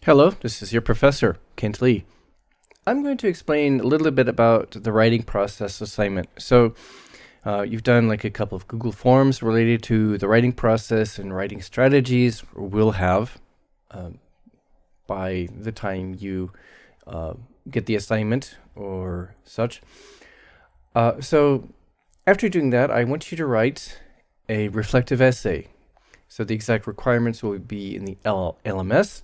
Hello, this is your professor, Kent Lee. I'm going to explain a little bit about the writing process assignment. So, you've done like a couple of Google Forms related to the writing process and writing strategies, or will have by the time you get the assignment or such. So, after doing that, I want you to write a reflective essay. So, the exact requirements will be in the LMS.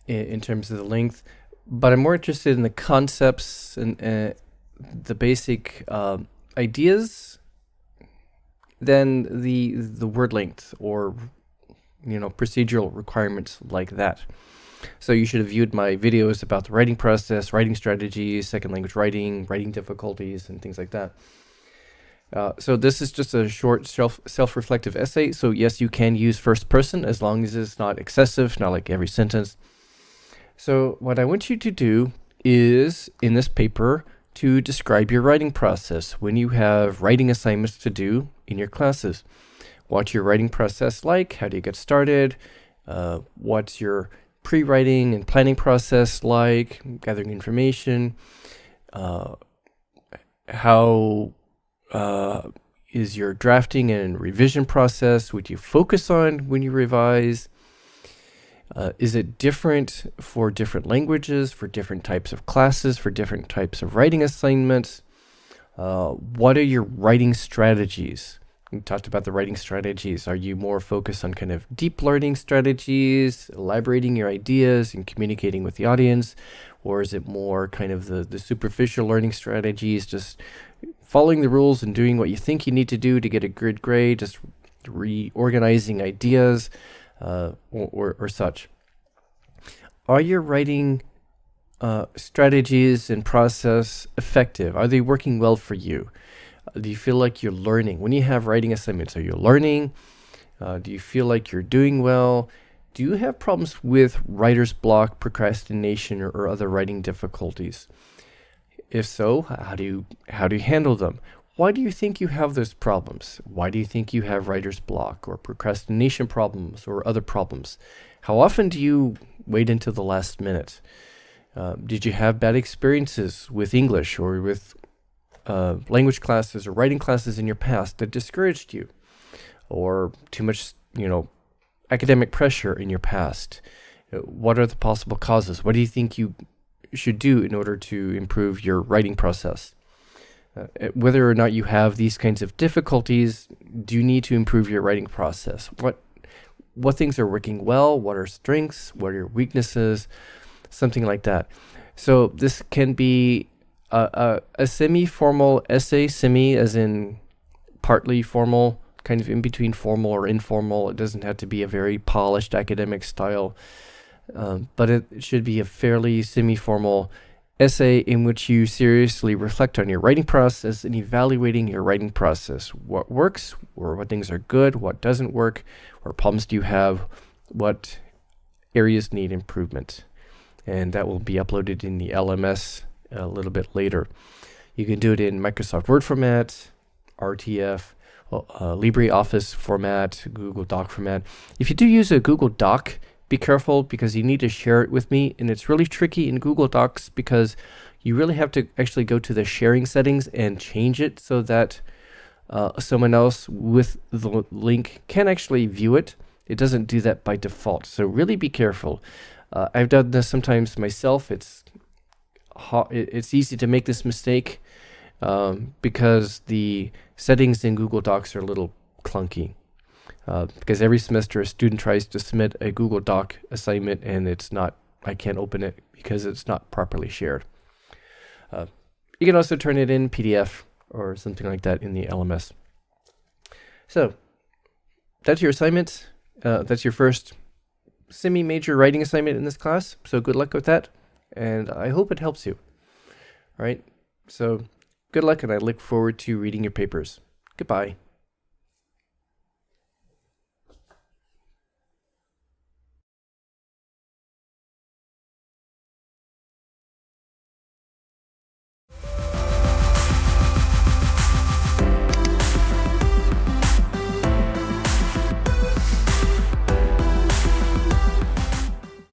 In terms of the length, but I'm more interested in the concepts and the basic ideas than the word length or procedural requirements like that. So you should have viewed my videos about the writing process, writing strategies, second language writing, writing difficulties, and things like that. So this is just a short self-reflective essay. So yes, you can use first person as long as it's not excessive, not like every sentence. So what I want you to do is, in this paper, to describe your writing process when you have writing assignments to do in your classes. What's your writing process like? How do you get started? What's your pre-writing and planning process like? Gathering information. How is your drafting and revision process? What do you focus on when you revise? Is it different for different languages, for different types of classes, for different types of writing assignments? What are your writing strategies? We talked about the writing strategies. Are you more focused on kind of deep learning strategies, elaborating your ideas and communicating with the audience? Or is it more kind of the superficial learning strategies, just following the rules and doing what you think you need to do to get a good grade, just reorganizing ideas or such? Are your writing strategies and process effective? Are they working well for you? Do you feel like you're learning? When you have writing assignments, are you learning? Do you feel like you're doing well? Do you have problems with writer's block, procrastination, or other writing difficulties? If so, how do you handle them? Why do you think you have those problems? Why do you think you have writer's block or procrastination problems or other problems? How often do you wait until the last minute? Did you have bad experiences with English or with language classes or writing classes in your past that discouraged you? Or too much, academic pressure in your past? What are the possible causes? What do you think you should do in order to improve your writing process? Whether or not you have these kinds of difficulties, do you need to improve your writing process? What things are working well? What are strengths? What are your weaknesses? Something like that. So this can be a semi-formal essay, semi as in partly formal, kind of in between formal or informal. It doesn't have to be a very polished academic style, but it should be a fairly semi-formal essay in which you seriously reflect on your writing process and evaluating your writing process. What works, or what things are good, what doesn't work, what problems do you have, what areas need improvement. And that will be uploaded in the LMS a little bit later. You can do it in Microsoft Word format, RTF, LibreOffice format, Google Doc format. If you do use a Google Doc, be careful because you need to share it with me, and it's really tricky in Google Docs because you really have to actually go to the sharing settings and change it so that someone else with the link can actually view it. It doesn't do that by default, so really be careful. I've done this sometimes myself. It's easy to make this mistake because the settings in Google Docs are a little clunky. Because every semester a student tries to submit a Google Doc assignment and I can't open it because it's not properly shared. You can also turn it in PDF or something like that in the LMS. So that's your assignment. That's your first semi-major writing assignment in this class. So good luck with that. And I hope it helps you. All right. So good luck, and I look forward to reading your papers. Goodbye.